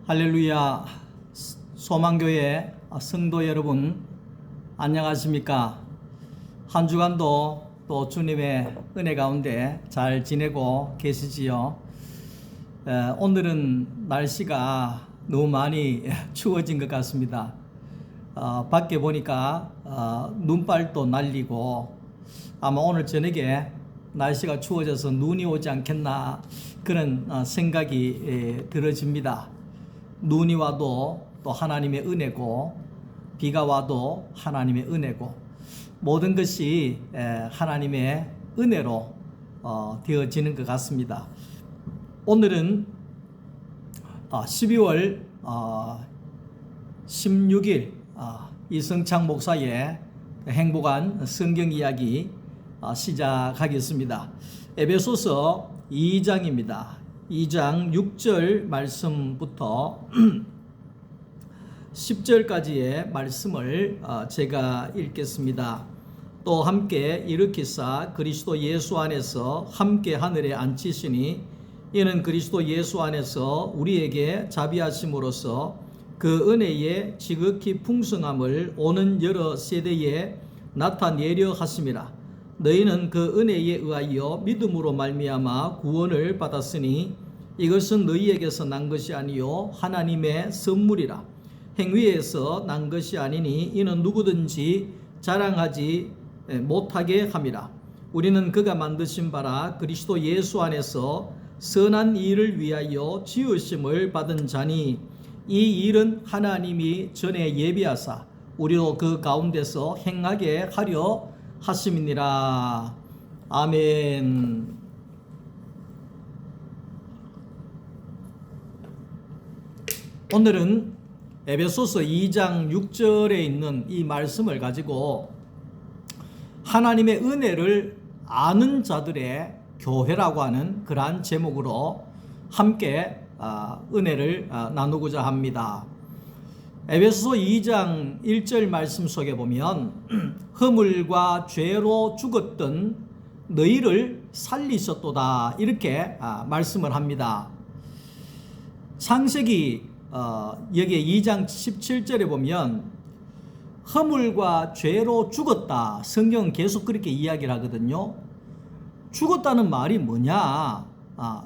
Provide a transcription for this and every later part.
할렐루야. 소망교회 성도 여러분 안녕하십니까? 한 주간도 또 주님의 은혜 가운데 잘 지내고 계시지요? 오늘은 날씨가 너무 많이 추워진 것 같습니다. 밖에 보니까 눈발도 날리고 아마 오늘 저녁에 날씨가 추워져서 눈이 오지 않겠나 그런 생각이 들어집니다. 눈이 와도 또 하나님의 은혜고, 비가 와도 하나님의 은혜고, 모든 것이 하나님의 은혜로 되어지는 것 같습니다. 오늘은 12월 16일 이성창 목사의 행복한 성경 이야기 시작하겠습니다. 에베소서 2장입니다. 2장 6절 말씀부터 10절까지의 말씀을 제가 읽겠습니다. 또 함께 일으키사 그리스도 예수 안에서 함께 하늘에 앉히시니 이는 그리스도 예수 안에서 우리에게 자비하심으로써 그 은혜의 지극히 풍성함을 오는 여러 세대에 나타내려 하심이라. 너희는 그 은혜에 의하여 믿음으로 말미암아 구원을 받았으니 이것은 너희에게서 난 것이 아니요 하나님의 선물이라. 행위에서 난 것이 아니니 이는 누구든지 자랑하지 못하게 함이라. 우리는 그가 만드신 바라 그리스도 예수 안에서 선한 일을 위하여 지으심을 받은 자니 이 일은 하나님이 전에 예비하사 우리로 그 가운데서 행하게 하려 하심이니라. 아멘. 오늘은 에베소서 2장 6절에 있는 이 말씀을 가지고 하나님의 은혜를 아는 자들의 교회라고 하는 그러한 제목으로 함께 은혜를 나누고자 합니다. 에베소서 2장 1절 말씀 속에 보면 허물과 죄로 죽었던 너희를 살리셨도다 이렇게 말씀을 합니다. 창세기 여기에 2장 17절에 보면 허물과 죄로 죽었다. 성경은 계속 그렇게 이야기를 하거든요. 죽었다는 말이 뭐냐?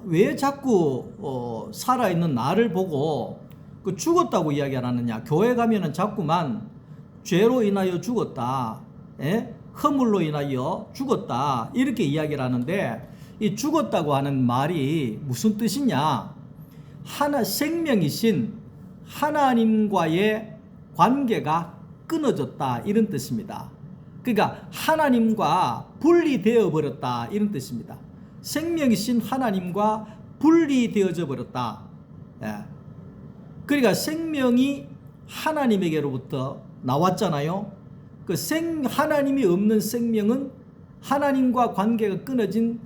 왜 자꾸 살아있는 나를 보고 그 죽었다고 이야기를 하느냐? 교회 가면은 자꾸만 죄로 인하여 죽었다, 허물로 인하여 죽었다 이렇게 이야기를 하는데 이 죽었다고 하는 말이 무슨 뜻이냐? 생명이신 하나님과의 관계가 끊어졌다 이런 뜻입니다. 그러니까 하나님과 분리되어 버렸다 이런 뜻입니다. 생명이신 하나님과 분리되어져 버렸다. 그러니까 생명이 하나님에게로부터 나왔잖아요. 그 하나님이 없는 생명은, 하나님과 관계가 끊어진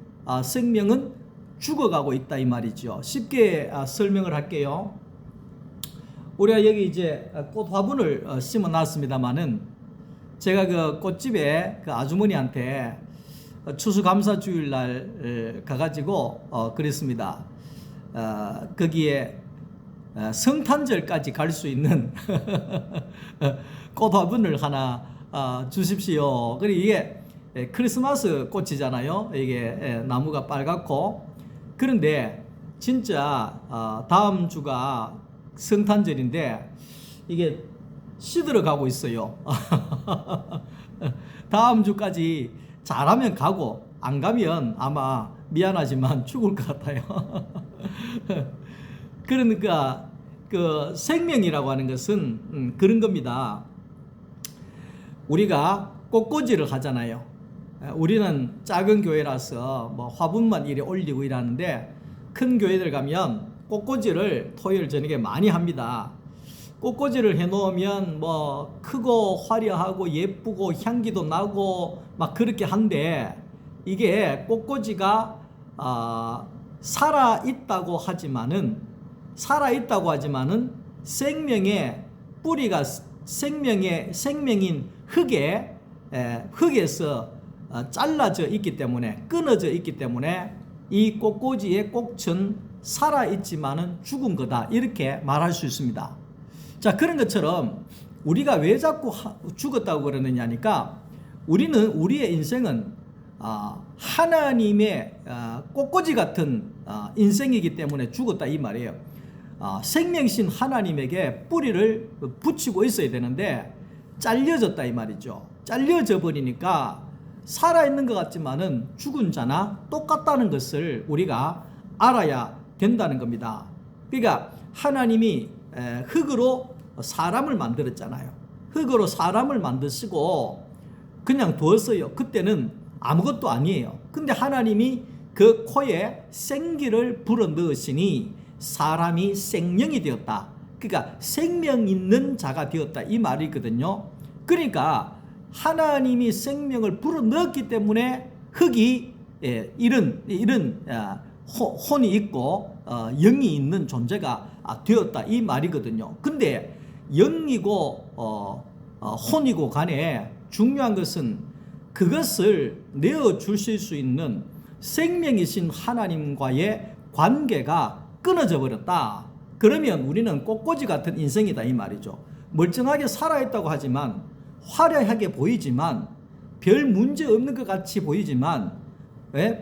생명은 죽어가고 있다 이 말이죠. 쉽게 설명을 할게요. 우리가 여기 이제 꽃 화분을 심어 놨습니다만은 제가 그 꽃집에 그 아주머니한테 추수감사주일날 가가지고 그랬습니다. 거기에 성탄절까지 갈 수 있는 꽃 화분을 하나 주십시오. 그리고 이게 크리스마스 꽃이잖아요. 이게 나무가 빨갛고. 그런데 진짜 다음 주가 성탄절인데 이게 시들어가고 있어요. 다음 주까지 잘하면 가고 안 가면 아마 미안하지만 죽을 것 같아요. 그러니까 그 생명이라고 하는 것은 그런 겁니다. 우리가 꽃꽂이를 하잖아요. 우리는 작은 교회라서 뭐 화분만 이래 올리고 이러는데 큰 교회들 가면 꽃꽂이를 토요일 저녁에 많이 합니다. 꽃꽂이를 해놓으면 뭐 크고 화려하고 예쁘고 향기도 나고 막 그렇게 한데 이게 꽃꽂이가 살아있다고 하지만은 생명의 뿌리가 생명인 흙에서 잘라져 있기 때문에, 끊어져 있기 때문에 이 꽃꽂이의 꽃은 살아있지만은 죽은 거다 이렇게 말할 수 있습니다. 자, 그런 것처럼 우리가 왜 자꾸 죽었다고 그러느냐니까 우리는 우리의 인생은 하나님의 꽃꽂이 같은 인생이기 때문에 죽었다 이 말이에요. 생명신 하나님에게 뿌리를 붙이고 있어야 되는데 잘려졌다 이 말이죠. 잘려져 버리니까 살아있는 것 같지만은 죽은 자나 똑같다는 것을 우리가 알아야 된다는 겁니다. 그러니까 하나님이 흙으로 사람을 만들었잖아요. 흙으로 사람을 만드시고 그냥 두었어요. 그때는 아무것도 아니에요. 근데 하나님이 그 코에 생기를 불어넣으시니 사람이 생명이 되었다. 그러니까 생명 있는 자가 되었다 이 말이거든요. 그러니까 하나님이 생명을 불어넣었기 때문에 흙이 이런 혼이 있고 영이 있는 존재가 되었다 이 말이거든요. 근데 영이고 혼이고 간에 중요한 것은 그것을 내어 주실 수 있는 생명이신 하나님과의 관계가 끊어져 버렸다. 그러면 우리는 꽃꽂이 같은 인생이다 이 말이죠. 멀쩡하게 살아있다고 하지만 화려하게 보이지만 별 문제 없는 것 같이 보이지만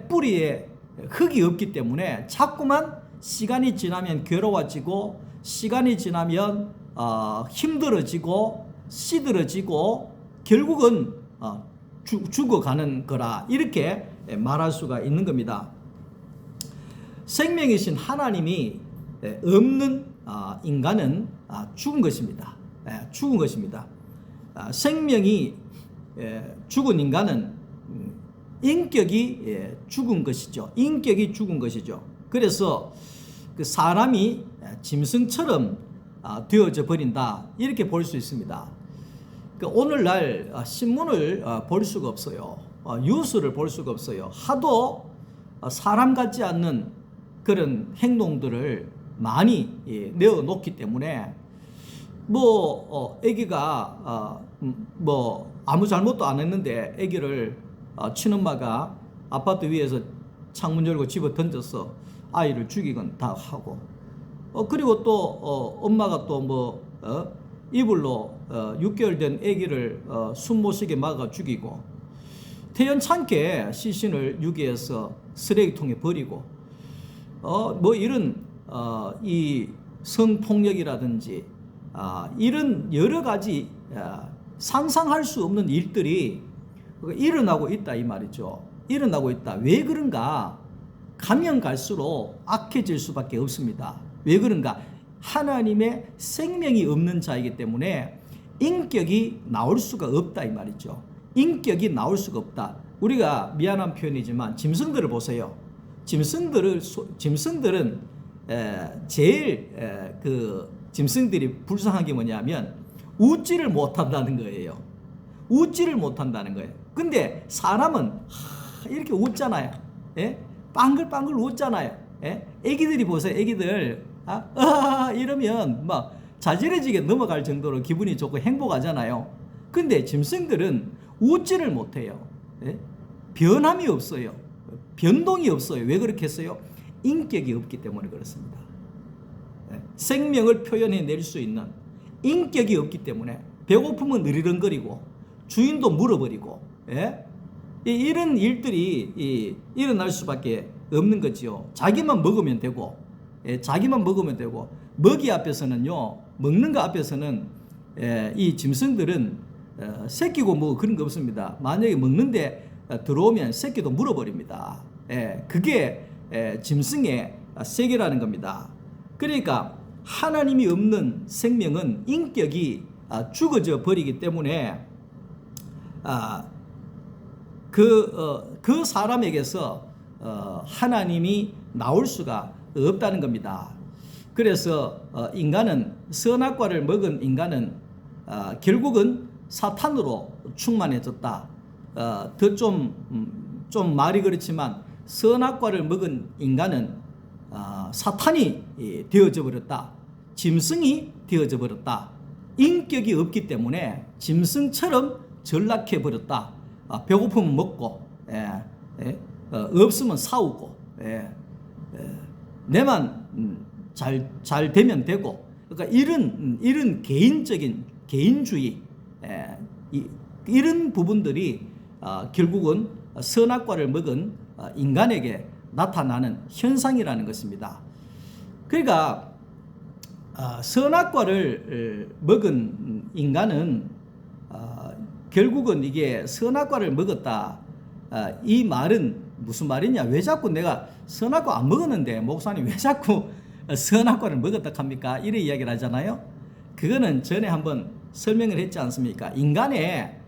뿌리에 흙이 없기 때문에 자꾸만 시간이 지나면 괴로워지고 시간이 지나면 힘들어지고 시들어지고 결국은 죽어가는 거라 이렇게 말할 수가 있는 겁니다. 생명이신 하나님이 없는 인간은 죽은 것입니다. 죽은 것입니다. 생명이 죽은 인간은 인격이 죽은 것이죠. 인격이 죽은 것이죠. 그래서 그 사람이 짐승처럼 되어져 버린다 이렇게 볼 수 있습니다. 오늘날 신문을 볼 수가 없어요. 뉴스를 볼 수가 없어요. 하도 사람 같지 않는 그런 행동들을 많이 내어놓기 때문에 아기가 아무 잘못도 안 했는데 아기를 친엄마가 아파트 위에서 창문 열고 집어 던져서 아이를 죽이건 다 하고 그리고 또 엄마가 또 이불로 6개월 된 아기를 숨 못 쉬게 막아 죽이고 태연찮게 시신을 유기해서 쓰레기통에 버리고 이런 이 성폭력이라든지 이런 여러 가지 상상할 수 없는 일들이 일어나고 있다 이 말이죠. 일어나고 있다. 왜 그런가? 가면 갈수록 악해질 수밖에 없습니다. 왜 그런가? 하나님의 생명이 없는 자이기 때문에 인격이 나올 수가 없다 이 말이죠. 인격이 나올 수가 없다. 우리가 미안한 표현이지만 짐승들을 보세요. 짐승들은 제일 짐승들이 불쌍한 게 뭐냐면 웃지를 못한다는 거예요. 웃지를 못한다는 거예요. 근데 사람은 이렇게 웃잖아요. 빵글빵글 웃잖아요. 애기들이 보세요. 애기들 이러면 막 자지러지게 넘어갈 정도로 기분이 좋고 행복하잖아요. 근데 짐승들은 웃지를 못해요. 변함이 없어요. 변동이 없어요. 왜 그렇겠어요? 인격이 없기 때문에 그렇습니다. 생명을 표현해낼 수 있는 인격이 없기 때문에 배고프면 으리렁거리고 주인도 물어버리고 이런 일들이 일어날 수밖에 없는 거지요. 자기만 먹으면 되고 먹이 앞에서는요, 먹는 거 앞에서는 이 짐승들은 새끼고 뭐 그런 거 없습니다. 만약에 먹는데 들어오면 새끼도 물어버립니다. 그게 짐승의 세계라는 겁니다. 그러니까 하나님이 없는 생명은 인격이 죽어져 버리기 때문에 그 사람에게서 하나님이 나올 수가 없다는 겁니다. 그래서 인간은 선악과를 먹은 인간은 결국은 사탄으로 충만해졌다. 더 좀 말이 그렇지만 선악과를 먹은 인간은 사탄이 되어져 버렸다. 짐승이 되어져 버렸다. 인격이 없기 때문에 짐승처럼 전락해 버렸다. 배고프면 먹고 없으면 싸우고 내만 잘 되면 되고, 그러니까 이런 개인적인 개인주의, 이런 부분들이 결국은 선악과를 먹은 인간에게 나타나는 현상이라는 것입니다. 그러니까 선악과를 먹은 인간은 결국은 이게 선악과를 먹었다. 이 말은 무슨 말이냐? 왜 자꾸 내가 선악과 안 먹었는데 목사님 왜 자꾸 선악과를 먹었다 합니까? 이런 이야기를 하잖아요. 그거는 전에 한번 설명을 했지 않습니까? 인간의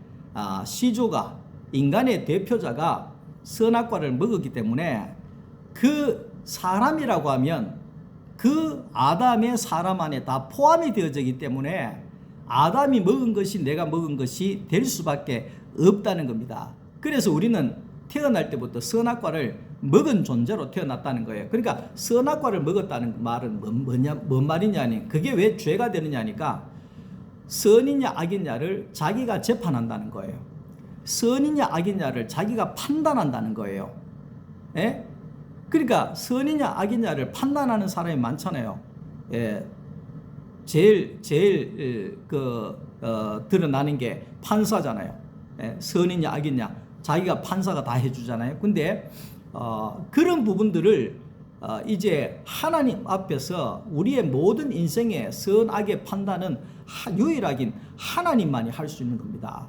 시조가, 인간의 대표자가 선악과를 먹었기 때문에 그 사람이라고 하면 그 아담의 사람 안에 다 포함이 되어지기 때문에 아담이 먹은 것이 내가 먹은 것이 될 수밖에 없다는 겁니다. 그래서 우리는 태어날 때부터 선악과를 먹은 존재로 태어났다는 거예요. 그러니까 선악과를 먹었다는 말은 뭔 말이냐니, 그게 왜 죄가 되느냐니까 선이냐 악이냐를 자기가 재판한다는 거예요. 선이냐 악이냐를 자기가 판단한다는 거예요. 예? 그러니까 선이냐 악이냐를 판단하는 사람이 많잖아요. 예. 제일 드러나는 게 판사잖아요. 예. 선이냐 악이냐 자기가 판사가 다 해주잖아요. 근데 그런 부분들을 이제 하나님 앞에서 우리의 모든 인생의 선악의 판단은 유일하긴 하나님만이 할 수 있는 겁니다.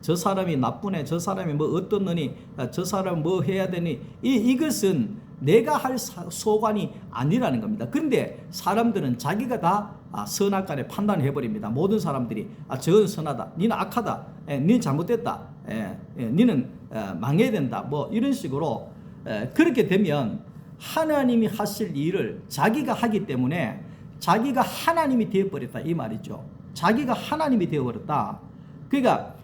저 사람이 나쁘네, 저 사람이 뭐 어떻느니, 저 사람 뭐 해야 되니, 이것은 내가 할 소관이 아니라는 겁니다. 그런데 사람들은 자기가 다 선악간에 판단을 해버립니다. 모든 사람들이 저건 선하다, 니는 악하다, 니는 잘못됐다, 니는 망해야 된다, 뭐 이런 식으로 그렇게 되면 하나님이 하실 일을 자기가 하기 때문에 자기가 하나님이 되어버렸다 이 말이죠. 자기가 하나님이 되어버렸다. 그러니까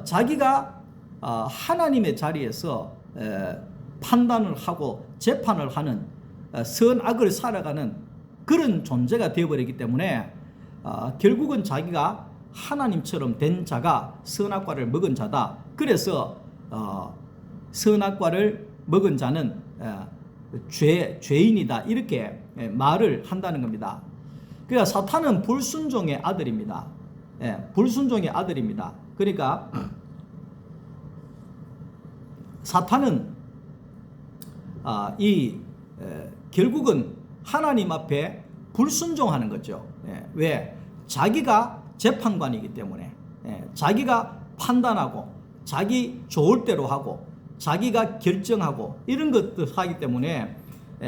자기가 하나님의 자리에서 판단을 하고 재판을 하는 선악을 살아가는 그런 존재가 되어버리기 때문에 결국은 자기가 하나님처럼 된 자가 선악과를 먹은 자다. 그래서 선악과를 먹은 자는 죄인이다 이렇게 말을 한다는 겁니다. 그러니까 사탄은 불순종의 아들입니다. 불순종의 아들입니다. 그러니까 사탄은 결국은 하나님 앞에 불순종하는 거죠. 왜? 자기가 재판관이기 때문에, 자기가 판단하고 자기 좋을 대로 하고 자기가 결정하고 이런 것들 하기 때문에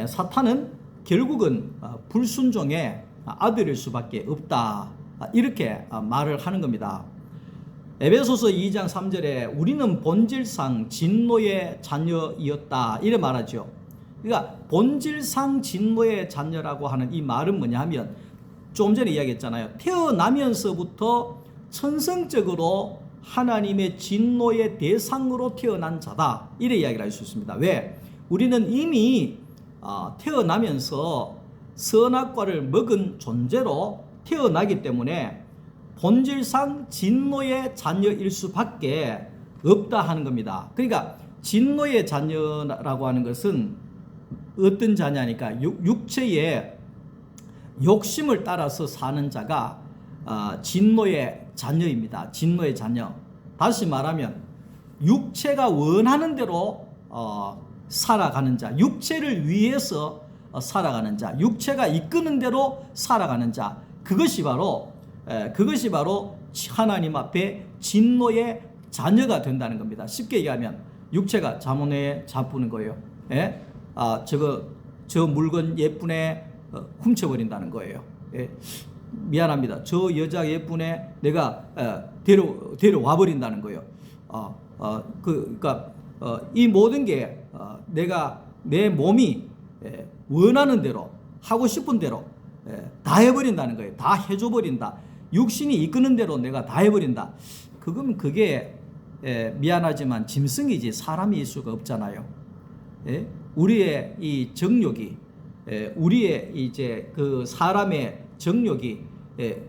사탄은 결국은 불순종의 아들일 수밖에 없다 이렇게 말을 하는 겁니다. 에베소서 2장 3절에 우리는 본질상 진노의 자녀이었다 이래 말하죠. 그러니까 본질상 진노의 자녀라고 하는 이 말은 뭐냐 하면 조금 전에 이야기했잖아요. 태어나면서부터 천성적으로 하나님의 진노의 대상으로 태어난 자다 이래 이야기를 할 수 있습니다. 왜? 우리는 이미 태어나면서 선악과를 먹은 존재로 태어나기 때문에 본질상 진노의 자녀일 수밖에 없다 하는 겁니다. 그러니까 진노의 자녀라고 하는 것은 어떤 자냐니까 육체의 욕심을 따라서 사는 자가 진노의 자녀입니다. 진노의 자녀. 다시 말하면 육체가 원하는 대로 살아가는 자, 육체를 위해서 살아가는 자, 육체가 이끄는 대로 살아가는 자, 그것이 바로 하나님 앞에 진노의 자녀가 된다는 겁니다. 쉽게 얘기하면 육체가 자문에 잡부는 거예요. 예? 저 물건 예쁘네 훔쳐버린다는 거예요. 예? 미안합니다. 저 여자 예쁘네 내가 데려와 버린다는 거예요. 그러니까 이 모든 게 내가 내 몸이 원하는 대로 하고 싶은 대로 다 해버린다는 거예요. 다 해줘 버린다. 육신이 이끄는 대로 내가 다 해버린다. 그게 미안하지만 짐승이지 사람일 수가 없잖아요. 우리의 이 정욕이 우리의 이제 그 사람의 정욕이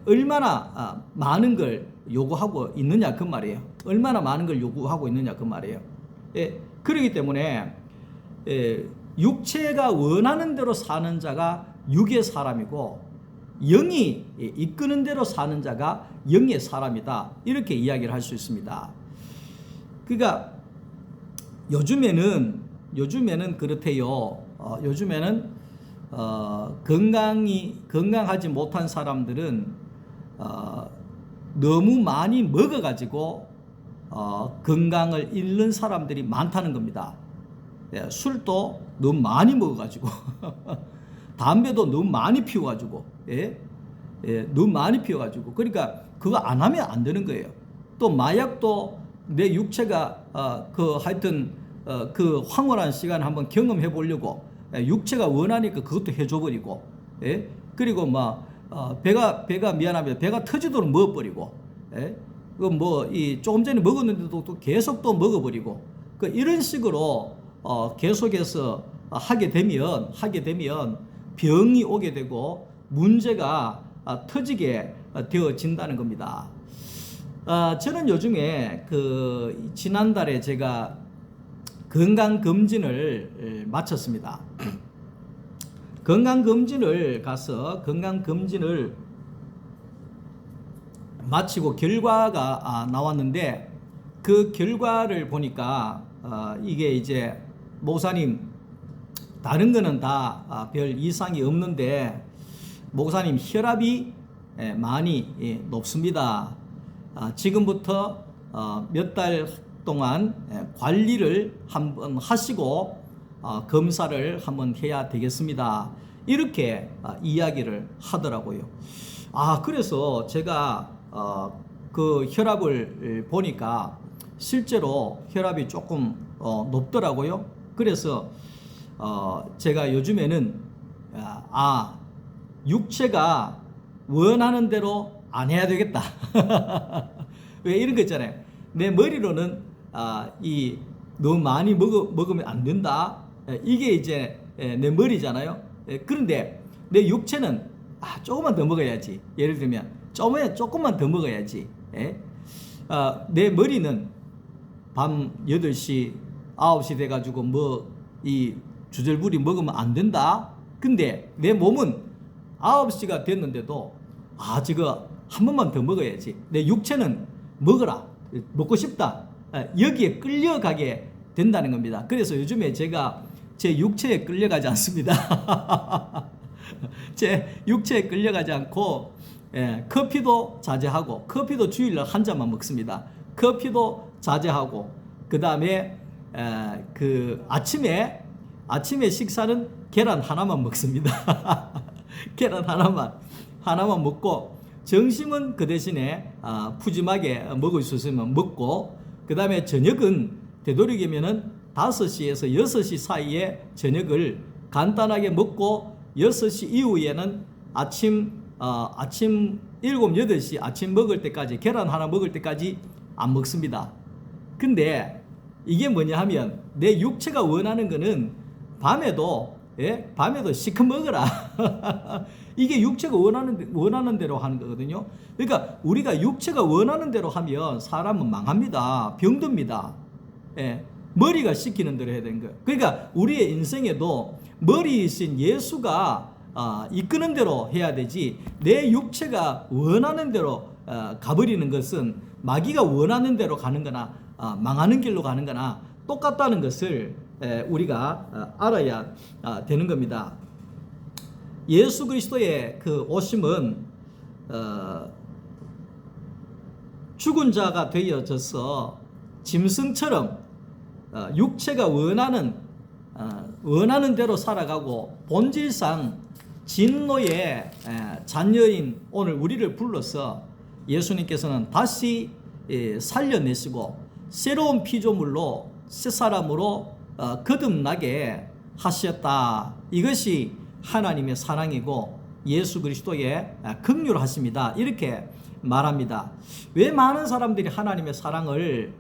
얼마나 많은 걸 요구하고 있느냐 그 말이에요. 얼마나 많은 걸 요구하고 있느냐 그 말이에요. 그렇기 때문에 육체가 원하는 대로 사는 자가 육의 사람이고 영이 이끄는 대로 사는 자가 영의 사람이다. 이렇게 이야기를 할 수 있습니다. 그러니까 요즘에는 그렇대요. 요즘에는 건강하지 못한 사람들은 너무 많이 먹어가지고 건강을 잃는 사람들이 많다는 겁니다. 예, 술도 너무 많이 먹어가지고 담배도 너무 많이 피워가지고 너무 많이 피워가지고 그러니까 그거 안 하면 안 되는 거예요. 또 마약도 내 육체가 하여튼 그 황홀한 시간 한번 경험해 보려고 육체가 원하니까 그것도 해줘 버리고 그리고 막 배가 미안하면 배가 터지도록 먹어버리고 그 뭐 이 조금 전에 먹었는데도 또 계속 또 먹어버리고 그 이런 식으로 계속해서 하게 되면 병이 오게 되고 문제가 터지게 되어진다는 겁니다. 저는 요즘에 그 지난달에 제가 건강검진을 마쳤습니다. 건강검진을 가서 건강검진을 마치고 결과가 나왔는데 그 결과를 보니까 이게 이제 목사님 다른 거는 다 별 이상이 없는데 목사님 혈압이 많이 높습니다. 지금부터 몇 달 동안 관리를 한번 하시고 검사를 한번 해야 되겠습니다. 이렇게 이야기를 하더라고요. 그래서 제가 그 혈압을 보니까 실제로 혈압이 조금 높더라고요. 그래서 제가 요즘에는 육체가 원하는 대로 안 해야 되겠다. 왜 이런 거 있잖아요. 내 머리로는 이 너무 많이 먹으면 안 된다. 이게 이제 내 머리잖아요. 그런데 내 육체는 조금만 더 먹어야지. 예를 들면 조금만 더 먹어야지. 내 머리는 밤 8시, 9시 돼가지고 이 주절부리 먹으면 안 된다. 근데 내 몸은 9시가 됐는데도 저거 한 번만 더 먹어야지. 내 육체는 먹어라. 먹고 싶다. 여기에 끌려가게 된다는 겁니다. 그래서 요즘에 제가 제 육체에 끌려가지 않습니다. 제 육체에 끌려가지 않고 커피도 자제하고 커피도 주일날 한 잔만 먹습니다. 커피도 자제하고 그 다음에 그 아침에 식사는 계란 하나만 먹습니다. 계란 하나만 먹고 점심은 그 대신에 푸짐하게 먹을 수 있으면 먹고 그 다음에 저녁은 되도록이면은 5시에서 6시 사이에 저녁을 간단하게 먹고 6시 이후에는 아침 7, 8시 아침 먹을 때까지 계란 하나 먹을 때까지 안 먹습니다. 근데 이게 뭐냐 하면 내 육체가 원하는 거는 밤에도 시커 먹어라. 이게 육체가 원하는 대로 하는 거거든요. 그러니까 우리가 육체가 원하는 대로 하면 사람은 망합니다. 병듭니다. 머리가 시키는 대로 해야 되는 거예요. 그러니까 우리의 인생에도 머리이신 예수가 이끄는 대로 해야 되지 내 육체가 원하는 대로 가버리는 것은 마귀가 원하는 대로 가는 거나 망하는 길로 가는 거나 똑같다는 것을 우리가 알아야 되는 겁니다. 예수 그리스도의 그 오심은 죽은 자가 되어져서 짐승처럼 육체가 원하는 대로 살아가고 본질상 진노의 자녀인 오늘 우리를 불러서 예수님께서는 다시 살려내시고 새로운 피조물로 새 사람으로 거듭나게 하셨다. 이것이 하나님의 사랑이고 예수 그리스도의 긍휼하심이다. 이렇게 말합니다. 왜 많은 사람들이 하나님의 사랑을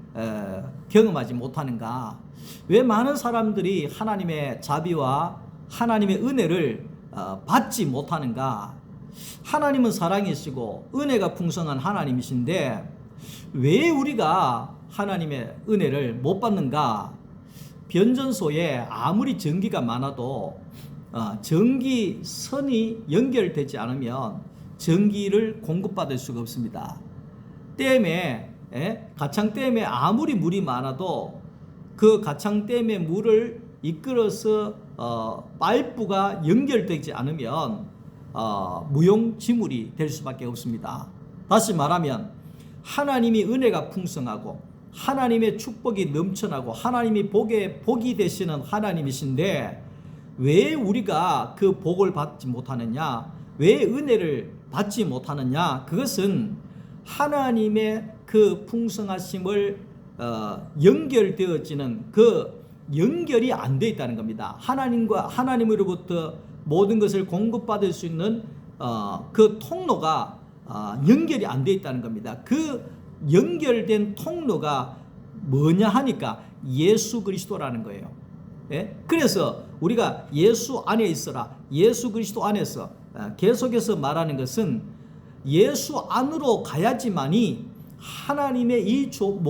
경험하지 못하는가? 왜 많은 사람들이 하나님의 자비와 하나님의 은혜를 받지 못하는가? 하나님은 사랑이시고 은혜가 풍성한 하나님이신데 왜 우리가 하나님의 은혜를 못 받는가? 변전소에 아무리 전기가 많아도 전기선이 연결되지 않으면 전기를 공급받을 수가 없습니다. 댐에 가창댐에 아무리 물이 많아도 그 가창댐의 물을 이끌어서 파이프가 연결되지 않으면 무용지물이 될 수밖에 없습니다. 다시 말하면 하나님이 은혜가 풍성하고 하나님의 축복이 넘쳐나고 하나님이 복이 되시는 하나님이신데 왜 우리가 그 복을 받지 못하느냐, 왜 은혜를 받지 못하느냐, 그것은 하나님의 그 풍성하심을 연결되어지는 그 연결이 안 되어 있다는 겁니다. 하나님으로부터 모든 것을 공급받을 수 있는 그 통로가 연결이 안 되어 있다는 겁니다. 그 연결된 통로가 뭐냐 하니까 예수 그리스도라는 거예요. 그래서 우리가 예수 안에 있어라, 예수 그리스도 안에서 계속해서 말하는 것은 예수 안으로 가야지만이 하나님의 이 좋은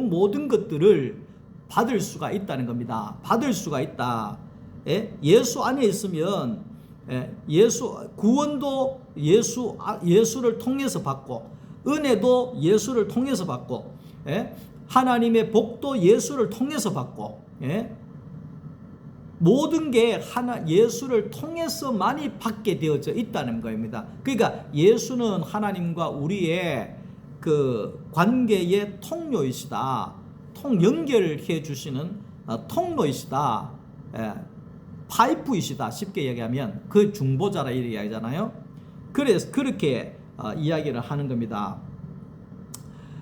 모든 것들을 받을 수가 있다는 겁니다. 받을 수가 있다. 예수 안에 있으면 구원도 예수를 통해서 받고, 은혜도 예수를 통해서 받고, 하나님의 복도 예수를 통해서 받고, 모든 게 예수를 통해서만이 받게 되어져 있다는 겁니다. 그러니까 예수는 하나님과 우리의 그 관계의 통로이시다. 연결해 주시는 통로이시다. 파이프이시다. 쉽게 얘기하면 그 중보자라 이렇게 이야기하잖아요. 그래서 그렇게 이야기를 하는 겁니다.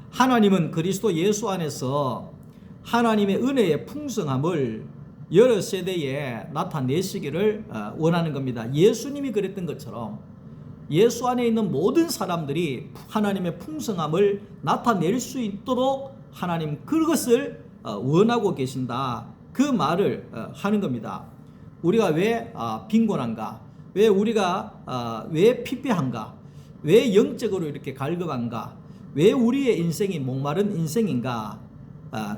하나님은 그리스도 예수 안에서 하나님의 은혜의 풍성함을 여러 세대에 나타내시기를 원하는 겁니다. 예수님이 그랬던 것처럼 예수 안에 있는 모든 사람들이 하나님의 풍성함을 나타낼 수 있도록 하나님 그것을 원하고 계신다. 그 말을 하는 겁니다. 우리가 왜 빈곤한가? 왜 우리가 왜 피폐한가? 왜 영적으로 이렇게 갈급한가? 왜 우리의 인생이 목마른 인생인가?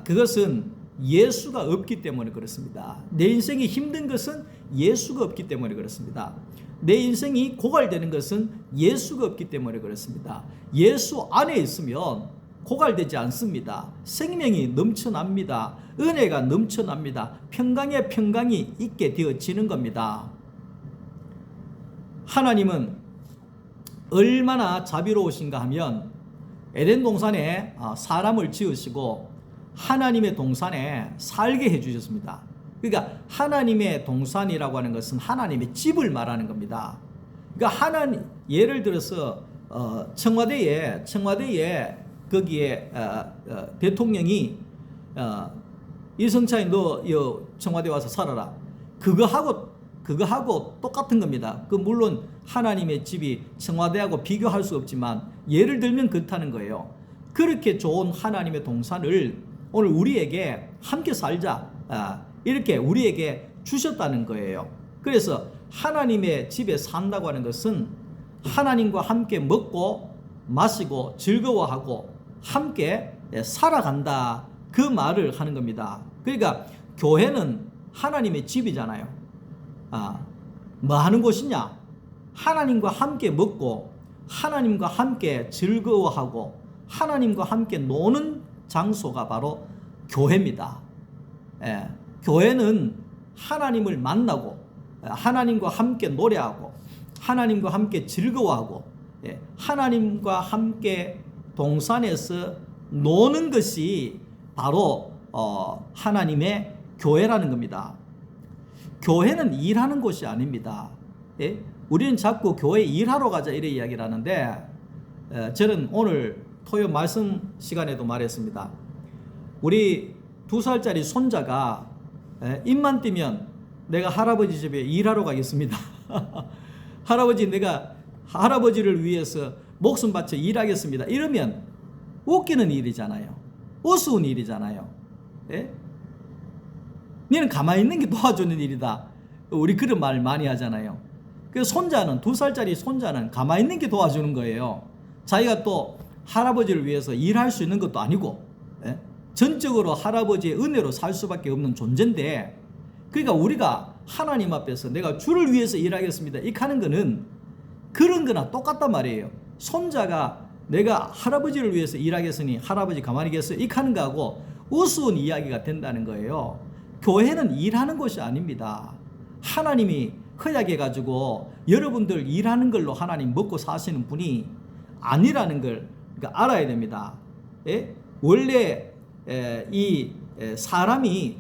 그것은 예수가 없기 때문에 그렇습니다. 내 인생이 힘든 것은 예수가 없기 때문에 그렇습니다. 내 인생이 고갈되는 것은 예수가 없기 때문에 그렇습니다. 예수 안에 있으면 고갈되지 않습니다. 생명이 넘쳐납니다. 은혜가 넘쳐납니다. 평강에 평강이 있게 되어지는 겁니다. 하나님은 얼마나 자비로우신가 하면 에덴 동산에 사람을 지으시고 하나님의 동산에 살게 해주셨습니다. 그러니까 하나님의 동산이라고 하는 것은 하나님의 집을 말하는 겁니다. 그러니까 예를 들어서 청와대에 거기에 대통령이 이성찬이 너 청와대 와서 살아라. 그거하고 똑같은 겁니다. 물론 하나님의 집이 청와대하고 비교할 수 없지만 예를 들면 그렇다는 거예요. 그렇게 좋은 하나님의 동산을 오늘 우리에게 함께 살자 이렇게 우리에게 주셨다는 거예요. 그래서 하나님의 집에 산다고 하는 것은 하나님과 함께 먹고 마시고 즐거워하고 함께 살아간다, 그 말을 하는 겁니다. 그러니까 교회는 하나님의 집이잖아요. 뭐 하는 곳이냐? 하나님과 함께 먹고 하나님과 함께 즐거워하고 하나님과 함께 노는 장소가 바로 교회입니다. 교회는 하나님을 만나고 하나님과 함께 노래하고 하나님과 함께 즐거워하고 하나님과 함께 동산에서 노는 것이 바로 하나님의 교회라는 겁니다. 교회는 일하는 곳이 아닙니다. 우리는 자꾸 교회 일하러 가자 이렇게 이야기를 하는데 저는 오늘 토요 말씀 시간에도 말했습니다. 우리 2살짜리 손자가 입만 띄면 내가 할아버지 집에 일하러 가겠습니다. 내가 할아버지를 위해서 목숨 바쳐 일하겠습니다. 이러면 웃기는 일이잖아요. 우스운 일이잖아요. 너는 가만히 있는 게 도와주는 일이다. 우리 그런 말 많이 하잖아요. 그 손자는 2살짜리 손자는 가만히 있는 게 도와주는 거예요. 자기가 또 할아버지를 위해서 일할 수 있는 것도 아니고 전적으로 할아버지의 은혜로 살 수밖에 없는 존재인데, 그러니까 우리가 하나님 앞에서 내가 주를 위해서 일하겠습니다 이렇게 하는 거는 그런 거나 똑같단 말이에요. 손자가 내가 할아버지를 위해서 일하겠으니 할아버지 가만히 계세요 이렇게 하는 거하고 우스운 이야기가 된다는 거예요. 교회는 일하는 곳이 아닙니다. 하나님이 허약해가지고 여러분들 일하는 걸로 하나님 먹고 사시는 분이 아니라는 걸 그러니까 알아야 됩니다. 예? 원래 이 사람이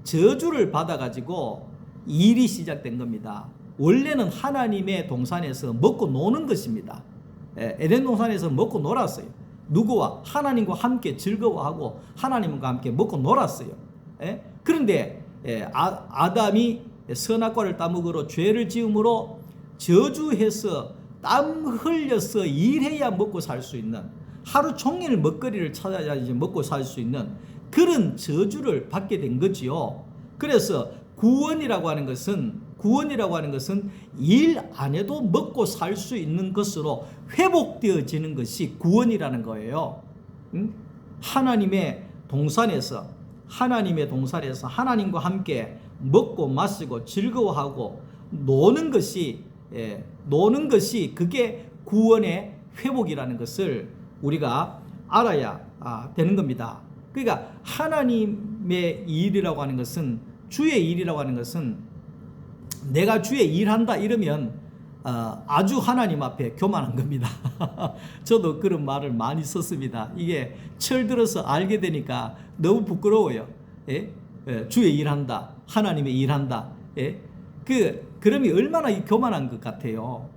저주를 받아가지고 일이 시작된 겁니다. 원래는 하나님의 동산에서 먹고 노는 것입니다. 에덴 동산에서 먹고 놀았어요. 누구와? 하나님과 함께 즐거워하고 하나님과 함께 먹고 놀았어요. 그런데 아담이 선악과를 따먹으러 죄를 지음으로 저주해서 땀 흘려서 일해야 먹고 살 수 있는, 하루 종일 먹거리를 찾아야지 먹고 살 수 있는 그런 저주를 받게 된 거지요. 그래서 구원이라고 하는 것은 일 안 해도 먹고 살 수 있는 것으로 회복되어지는 것이 구원이라는 거예요. 하나님의 동산에서 하나님과 함께 먹고 마시고 즐거워하고 노는 것이 그게 구원의 회복이라는 것을 우리가 알아야 되는 겁니다. 그러니까 하나님의 일이라고 하는 것은, 주의 일이라고 하는 것은 내가 주의 일한다 이러면 아주 하나님 앞에 교만한 겁니다. 저도 그런 말을 많이 썼습니다. 이게 철들어서 알게 되니까 너무 부끄러워요. 주의 일한다, 하나님의 일한다. 그럼이 얼마나 교만한 것 같아요.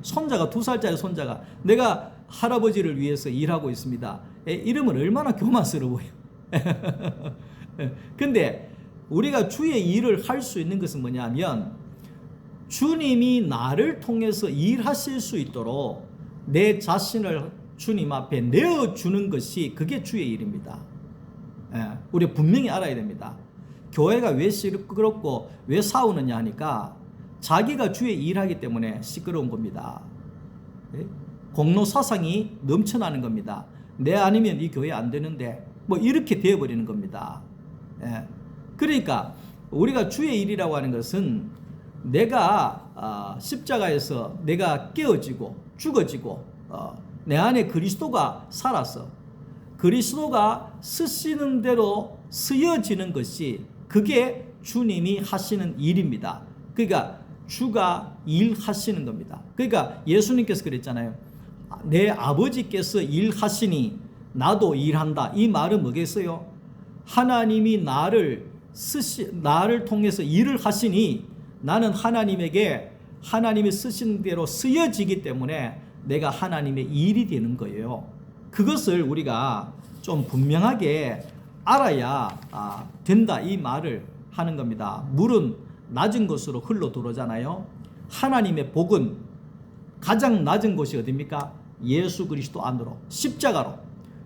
손자가 2살짜리 손자가 내가 할아버지를 위해서 일하고 있습니다. 이러면 얼마나 교만스러워요. 근데 우리가 주의 일을 할 수 있는 것은 뭐냐면 주님이 나를 통해서 일하실 수 있도록 내 자신을 주님 앞에 내어주는 것이 그게 주의 일입니다. 우리 분명히 알아야 됩니다. 교회가 왜 시끄럽고 왜 싸우느냐 하니까 자기가 주의 일하기 때문에 시끄러운 겁니다. 공로 사상이 넘쳐나는 겁니다. 내 아니면 이 교회 안 되는데 뭐 이렇게 되어버리는 겁니다. 그러니까 우리가 주의 일이라고 하는 것은 내가 십자가에서 내가 깨어지고 죽어지고 내 안에 그리스도가 살아서 그리스도가 쓰시는 대로 쓰여지는 것이 그게 주님이 하시는 일입니다. 그러니까 주가 일하시는 겁니다. 그러니까 예수님께서 그랬잖아요. 내 아버지께서 일하시니 나도 일한다. 이 말은 뭐겠어요? 하나님이 나를 통해서 일을 하시니 나는 하나님이 쓰신 대로 쓰여지기 때문에 내가 하나님의 일이 되는 거예요. 그것을 우리가 좀 분명하게 알아야 된다 이 말을 하는 겁니다. 물은 낮은 곳으로 흘러 들어오잖아요. 하나님의 복은 가장 낮은 곳이 어디입니까? 예수 그리스도 안으로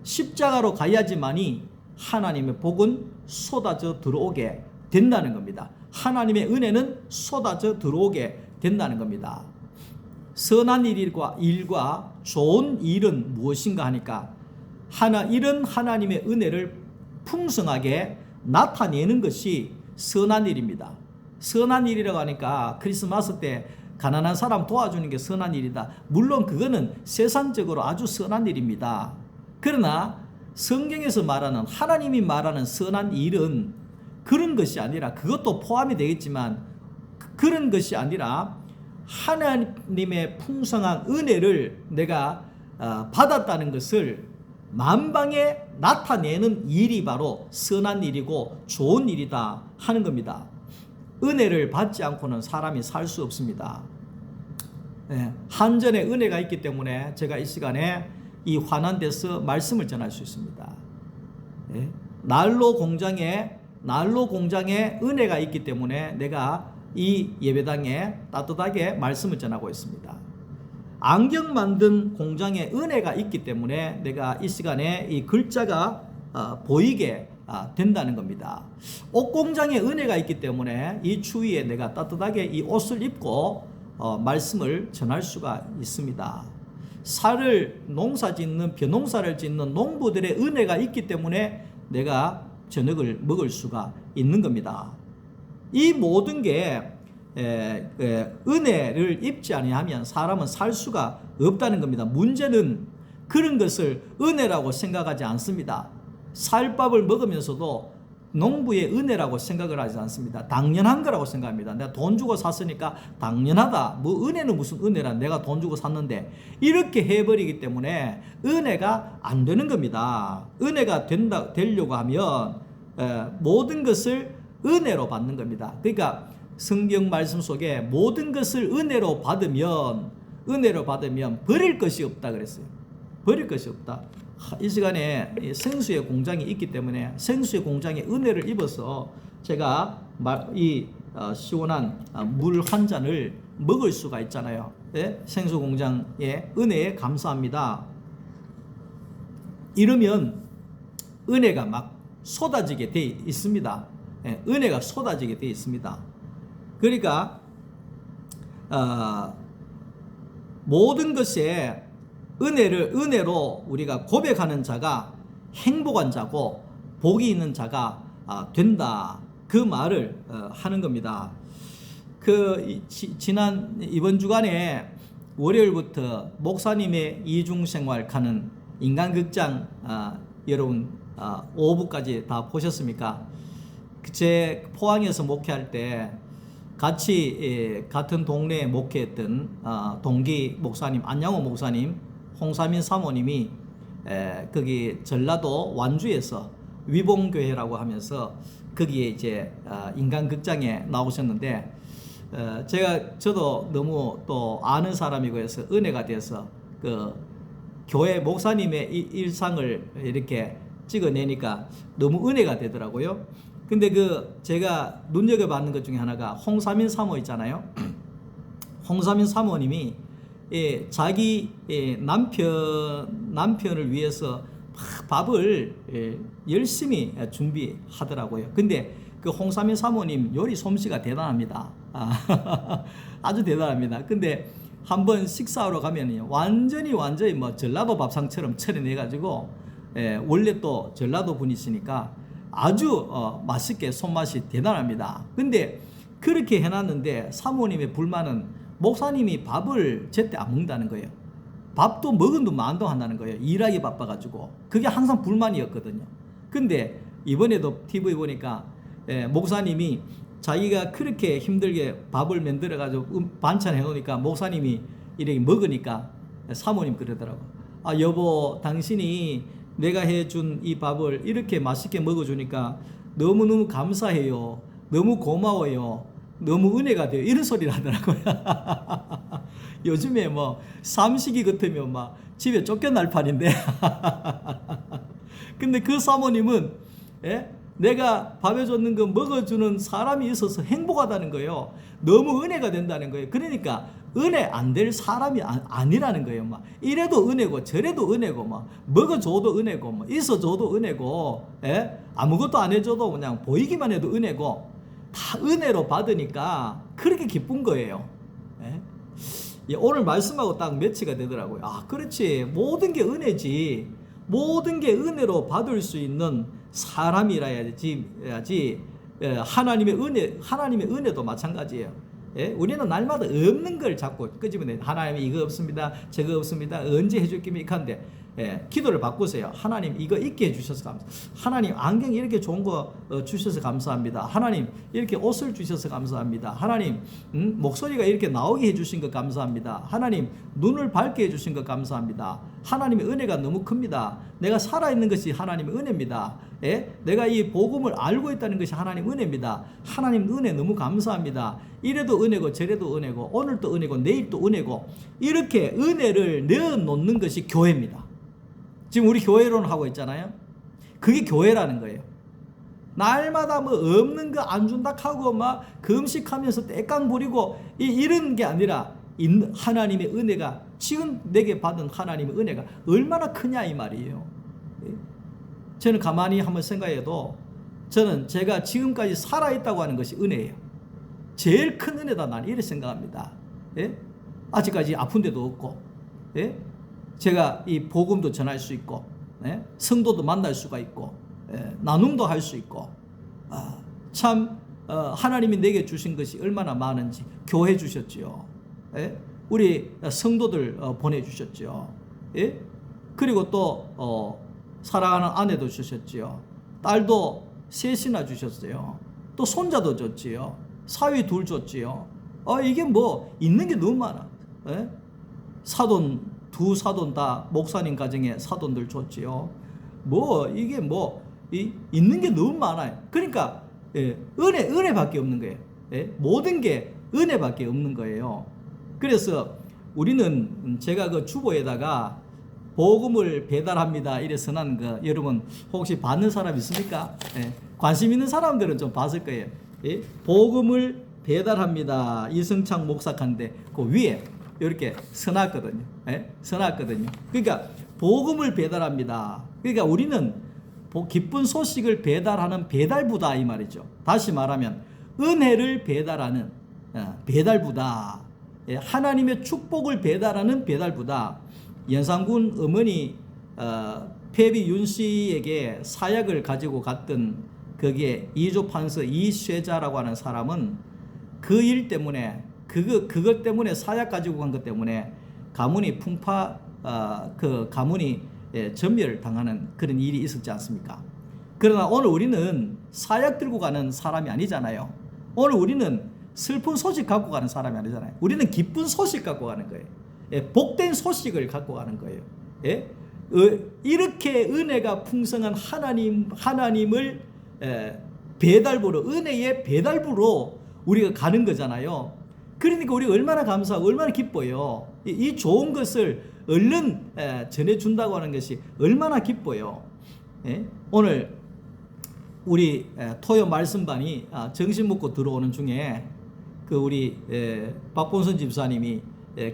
십자가로 가야지만이 하나님의 복은 쏟아져 들어오게 된다는 겁니다. 하나님의 은혜는 쏟아져 들어오게 된다는 겁니다. 선한 일과 좋은 일은 무엇인가 하니까 이런 하나님의 은혜를 풍성하게 나타내는 것이 선한 일입니다. 선한 일이라고 하니까 크리스마스 때 가난한 사람 도와주는 게 선한 일이다. 물론 그거는 세상적으로 아주 선한 일입니다. 그러나 성경에서 말하는 하나님이 말하는 선한 일은 그런 것이 아니라, 그것도 포함이 되겠지만 그런 것이 아니라 하나님의 풍성한 은혜를 내가 받았다는 것을 만방에 나타내는 일이 바로 선한 일이고 좋은 일이다 하는 겁니다. 은혜를 받지 않고는 사람이 살 수 없습니다. 한전에 은혜가 있기 때문에 제가 이 시간에 이 환난 데서 말씀을 전할 수 있습니다. 난로 공장에 은혜가 있기 때문에 내가 이 예배당에 따뜻하게 말씀을 전하고 있습니다. 안경 만든 공장에 은혜가 있기 때문에 내가 이 시간에 이 글자가 보이게 된다는 겁니다. 옷 공장에 은혜가 있기 때문에 이 추위에 내가 따뜻하게 이 옷을 입고 말씀을 전할 수가 있습니다. 벼농사를 짓는 농부들의 은혜가 있기 때문에 내가 저녁을 먹을 수가 있는 겁니다. 이 모든 게 은혜를 입지 아니하면 사람은 살 수가 없다는 겁니다. 문제는 그런 것을 은혜라고 생각하지 않습니다. 쌀밥을 먹으면서도 농부의 은혜라고 생각을 하지 않습니다. 당연한 거라고 생각합니다. 내가 돈 주고 샀으니까 당연하다. 뭐 은혜는 무슨 은혜라, 내가 돈 주고 샀는데, 이렇게 해버리기 때문에 은혜가 안 되는 겁니다. 은혜가 되려고 하면 모든 것을 은혜로 받는 겁니다. 그러니까 성경 말씀 속에 모든 것을 은혜로 받으면 버릴 것이 없다 그랬어요. 버릴 것이 없다. 이 시간에 생수의 공장이 있기 때문에 생수의 공장에 은혜를 입어서 제가 이 시원한 물 한 잔을 먹을 수가 있잖아요. 네? 생수 공장의 은혜에 감사합니다. 이러면 은혜가 막 쏟아지게 돼 있습니다. 네, 은혜가 쏟아지게 돼 있습니다. 그러니까 모든 것에 은혜로 우리가 고백하는 자가 행복한 자고 복이 있는 자가 된다. 그 말을 하는 겁니다. 이번 주간에 월요일부터 목사님의 이중생활 가는 인간극장 여러분 오후까지 다 보셨습니까? 제 포항에서 목회할 때 같은 동네에 목회했던 동기 목사님, 안양호 목사님, 홍사민 사모님이 거기 전라도 완주에서 위봉교회라고 하면서 거기에 이제 인간극장에 나오셨는데, 저도 너무 또 아는 사람이고 해서 은혜가 돼서 그 교회 목사님의 일상을 이렇게 찍어내니까 너무 은혜가 되더라고요. 근데 제가 눈여겨봤는 것 중에 하나가 홍사민 사모 있잖아요. 홍사민 사모님이 자기 남편을 위해서 밥을 열심히 준비하더라고요. 근데 그 홍사민 사모님 요리 솜씨가 대단합니다. 아주 대단합니다. 근데 한번 식사하러 가면 완전히 뭐 전라도 밥상처럼 차려내가지고, 원래 또 전라도 분이시니까 아주 맛있게 손맛이 대단합니다. 근데 그렇게 해놨는데 사모님의 불만은 목사님이 밥을 제때 안 먹는다는 거예요. 밥도 먹은 둥 만도 한다는 거예요. 일하기 바빠가지고. 그게 항상 불만이었거든요. 근데 이번에도 TV 보니까 목사님이 자기가 그렇게 힘들게 밥을 만들어가지고 반찬 해놓으니까 목사님이 이렇게 먹으니까 사모님 그러더라고. 여보, 당신이 내가 해준 이 밥을 이렇게 맛있게 먹어주니까 너무너무 감사해요. 너무 고마워요. 너무 은혜가 돼요. 이런 소리를 하더라고요. 요즘에 뭐 삼식이 같으면 막 집에 쫓겨날 판인데. 근데 그 사모님은 내가 밥 해줬는 거 먹어주는 사람이 있어서 행복하다는 거예요. 너무 은혜가 된다는 거예요. 그러니까 은혜 안 될 사람이 아니라는 거예요. 막 이래도 은혜고 저래도 은혜고, 막 먹어줘도 은혜고, 뭐 있어줘도 은혜고, 아무것도 안 해줘도 그냥 보이기만 해도 은혜고, 다 은혜로 받으니까 그렇게 기쁜 거예요. 오늘 말씀하고 딱 매치가 되더라고요. 그렇지. 모든 게 은혜지. 모든 게 은혜로 받을 수 있는 사람이라야지. 하나님의 은혜도 마찬가지예요. 우리는 날마다 없는 걸 자꾸 끄집어내. 하나님이 이거 없습니다, 저거 없습니다, 언제 해줄 겁니까? 한데 기도를 바꾸세요. 하나님 이거 있게 해주셔서 감사합니다. 하나님 안경 이렇게 좋은 거 주셔서 감사합니다. 하나님 이렇게 옷을 주셔서 감사합니다. 하나님 목소리가 이렇게 나오게 해주신 것 감사합니다. 하나님 눈을 밝게 해주신 것 감사합니다. 하나님의 은혜가 너무 큽니다. 내가 살아있는 것이 하나님의 은혜입니다. 내가 이 복음을 알고 있다는 것이 하나님 은혜입니다. 하나님 은혜 너무 감사합니다. 이래도 은혜고 저래도 은혜고 오늘도 은혜고 내일도 은혜고, 이렇게 은혜를 내어놓는 것이 교회입니다. 지금 우리 교회론 하고 있잖아요. 그게 교회라는 거예요. 날마다 뭐 없는 거 안 준다 하고 막 금식하면서 떼깡 부리고 이런 게 아니라 하나님의 은혜가, 지금 내게 받은 하나님의 은혜가 얼마나 크냐 이 말이에요. 저는 가만히 한번 생각해도 저는 제가 지금까지 살아있다고 하는 것이 은혜예요. 제일 큰 은혜다, 난 이렇게 생각합니다. 아직까지 아픈 데도 없고, 제가 이 복음도 전할 수 있고, 성도도 만날 수가 있고, 나눔도 할 수 있고, 참 하나님이 내게 주신 것이 얼마나 많은지 교회 주셨지요. 우리 성도들 보내주셨지요. 그리고 또 사랑하는 아내도 주셨지요. 딸도 셋이나 주셨어요. 또 손자도 줬지요. 사위 둘 줬지요. 이게 뭐 있는 게 너무 많아. 사돈 두 사돈 다 목사님 가정에 사돈들 줬지요. 뭐 이게 뭐 있는 게 너무 많아요. 그러니까 은혜밖에 없는 거예요. 모든 게 은혜밖에 없는 거예요. 그래서 우리는 제가 그 주보에다가 복음을 배달합니다 이래서 난 거 여러분 혹시 받는 사람 있습니까? 관심 있는 사람들은 좀 봤을 거예요. 복음을 배달합니다 이승창 목사한데 그 위에 이렇게 써놨거든요. 써놨거든요. 그러니까 복음을 배달합니다. 그러니까 우리는 기쁜 소식을 배달하는 배달부다 이 말이죠. 다시 말하면 은혜를 배달하는 배달부다. 하나님의 축복을 배달하는 배달부다. 연산군 어머니 폐비 윤 씨에게 사약을 가지고 갔던 거기에 이조판서 이쇠자라고 하는 사람은 그 일 때문에 그것 때문에 사약 가지고 간 것 때문에 가문이 그 가문이 전멸당하는 그런 일이 있었지 않습니까? 그러나 오늘 우리는 사약 들고 가는 사람이 아니잖아요. 오늘 우리는 슬픈 소식 갖고 가는 사람이 아니잖아요. 우리는 기쁜 소식 갖고 가는 거예요. 복된 소식을 갖고 가는 거예요. 이렇게 은혜가 풍성한 하나님을 배달부로 은혜의 배달부로 우리가 가는 거잖아요. 그러니까 우리가 얼마나 감사하고 얼마나 기뻐요. 이 좋은 것을 얼른 전해준다고 하는 것이 얼마나 기뻐요. 오늘 우리 토요 말씀반이 정신 먹고 들어오는 중에 그 우리 박본선 집사님이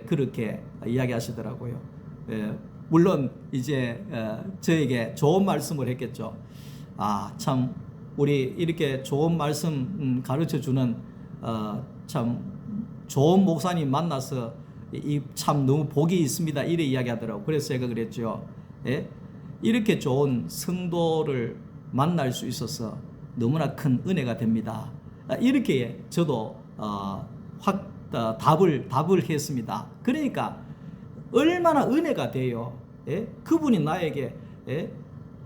그렇게 이야기하시더라고요. 물론 이제 저에게 좋은 말씀을 했겠죠. 참 우리 이렇게 좋은 말씀 가르쳐 주는 참 좋은 목사님 만나서 참 너무 복이 있습니다. 이래 이야기하더라고. 그래서 제가 그랬죠. 이렇게 좋은 성도를 만날 수 있어서 너무나 큰 은혜가 됩니다. 이렇게 저도 답을 했습니다. 그러니까 얼마나 은혜가 돼요. 그분이 나에게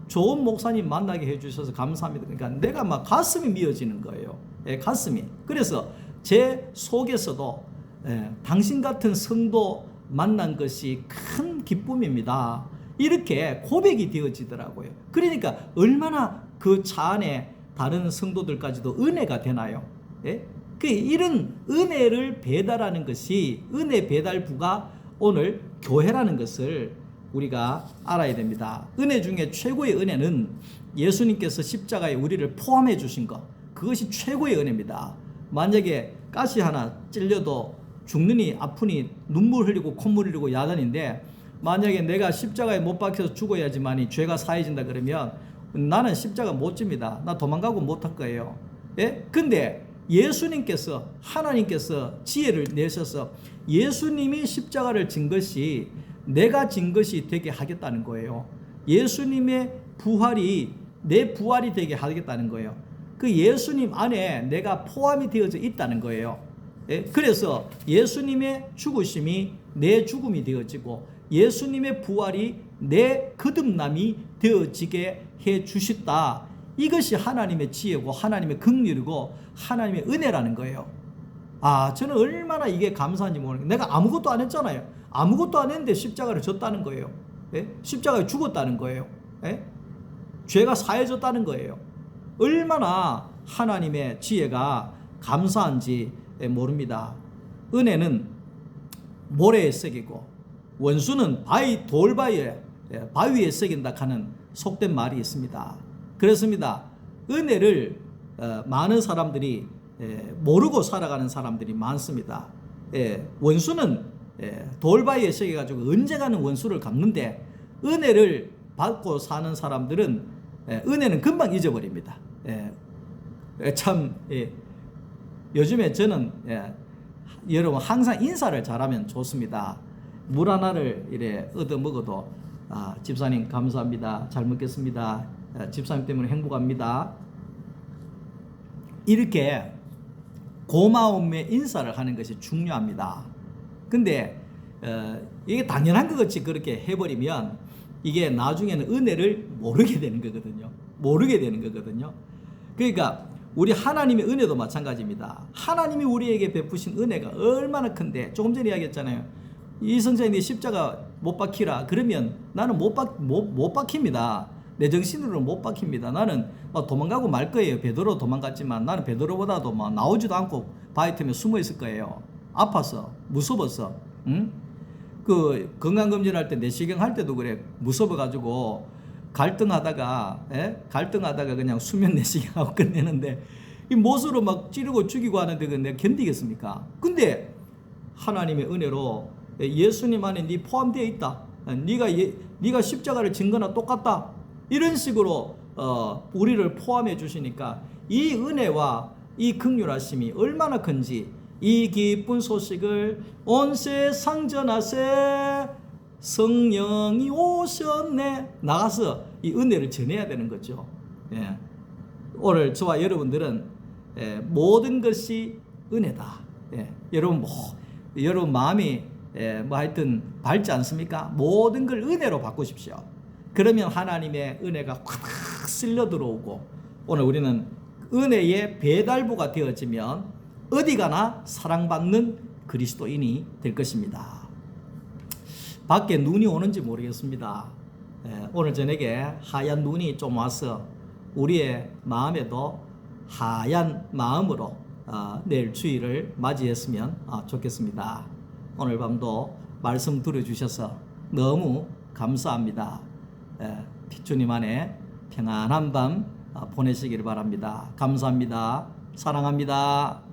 좋은 목사님 만나게 해주셔서 감사합니다. 그러니까 내가 막 가슴이 미어지는 거예요. 가슴이. 그래서 제 속에서도 당신 같은 성도 만난 것이 큰 기쁨입니다. 이렇게 고백이 되어지더라고요. 그러니까 얼마나 그 차 안에 다른 성도들까지도 은혜가 되나요? 이런 은혜를 배달하는 것이 은혜 배달부가 오늘 교회라는 것을 우리가 알아야 됩니다. 은혜 중에 최고의 은혜는 예수님께서 십자가에 우리를 포함해 주신 것, 그것이 최고의 은혜입니다. 만약에 가시 하나 찔려도 죽느니 아프니 눈물 흘리고 콧물 흘리고 야단인데, 만약에 내가 십자가에 못 박혀서 죽어야지만이 죄가 사해진다 그러면 나는 십자가 못 집니다. 나 도망가고 못할 거예요. 근데 예수님께서, 하나님께서 지혜를 내셔서 예수님이 십자가를 진 것이 내가 진 것이 되게 하겠다는 거예요. 예수님의 부활이 내 부활이 되게 하겠다는 거예요. 그 예수님 안에 내가 포함이 되어져 있다는 거예요. 그래서 예수님의 죽으심이 내 죽음이 되어지고 예수님의 부활이 내 거듭남이 되어지게 해 주셨다. 이것이 하나님의 지혜고 하나님의 긍휼이고 하나님의 은혜라는 거예요. 저는 얼마나 이게 감사한지 모르겠어요. 내가 아무것도 안 했잖아요. 아무것도 안 했는데 십자가를 졌다는 거예요. 십자가에 죽었다는 거예요. 죄가 사해졌다는 거예요. 얼마나 하나님의 지혜가 감사한지 모릅니다. 은혜는 모래에 새기고 원수는 바위에 새긴다 하는 속된 말이 있습니다. 그렇습니다. 은혜를 많은 사람들이 모르고 살아가는 사람들이 많습니다. 원수는 돌바위에 새겨가지고 언젠가는 원수를 갚는데, 은혜를 받고 사는 사람들은 은혜는 금방 잊어버립니다. 참 요즘에 저는 여러분 항상 인사를 잘하면 좋습니다. 물 하나를 이래 얻어 먹어도 집사님 감사합니다, 잘 먹겠습니다, 집사님 때문에 행복합니다. 이렇게 고마움의 인사를 하는 것이 중요합니다. 근데 이게 당연한 것 같이 그렇게 해버리면 이게 나중에는 은혜를 모르게 되는 거거든요. 그러니까 우리 하나님의 은혜도 마찬가지입니다. 하나님이 우리에게 베푸신 은혜가 얼마나 큰데, 조금 전에 이야기했잖아요. 이성자님 십자가 못 박히라 그러면 나는 못 박힙니다. 내 정신으로는 못 박힙니다. 나는 막 도망가고 말 거예요. 베드로 도망갔지만 나는 베드로보다도 막 나오지도 않고 바위 틈에 숨어 있을 거예요. 아파서, 무서워서. 응? 그 건강검진할 때 내시경 할 때도 그래. 무서워가지고 갈등하다가 그냥 수면 내시경하고 끝내는데, 이 못으로 막 찌르고 죽이고 하는데 내가 견디겠습니까? 근데 하나님의 은혜로 예수님 안에 네 포함되어 있다. 네가 십자가를 진 거나 똑같다. 이런 식으로 우리를 포함해 주시니까 이 은혜와 이 긍휼하심이 얼마나 큰지, 이 기쁜 소식을 온 세상 전하세 성령이 오셨네, 나가서 이 은혜를 전해야 되는 거죠. 예. 오늘 저와 여러분들은 모든 것이 은혜다. 예. 여러분 마음이 하여튼 밝지 않습니까? 모든 걸 은혜로 바꾸십시오. 그러면 하나님의 은혜가 확 쓸려 들어오고, 오늘 우리는 은혜의 배달부가 되어지면 어디 가나 사랑받는 그리스도인이 될 것입니다. 밖에 눈이 오는지 모르겠습니다. 오늘 저녁에 하얀 눈이 좀 와서 우리의 마음에도 하얀 마음으로 내일 주일을 맞이했으면 좋겠습니다. 오늘 밤도 말씀 들어주셔서 너무 감사합니다. 주님 안에 평안한 밤 보내시기를 바랍니다. 감사합니다. 사랑합니다.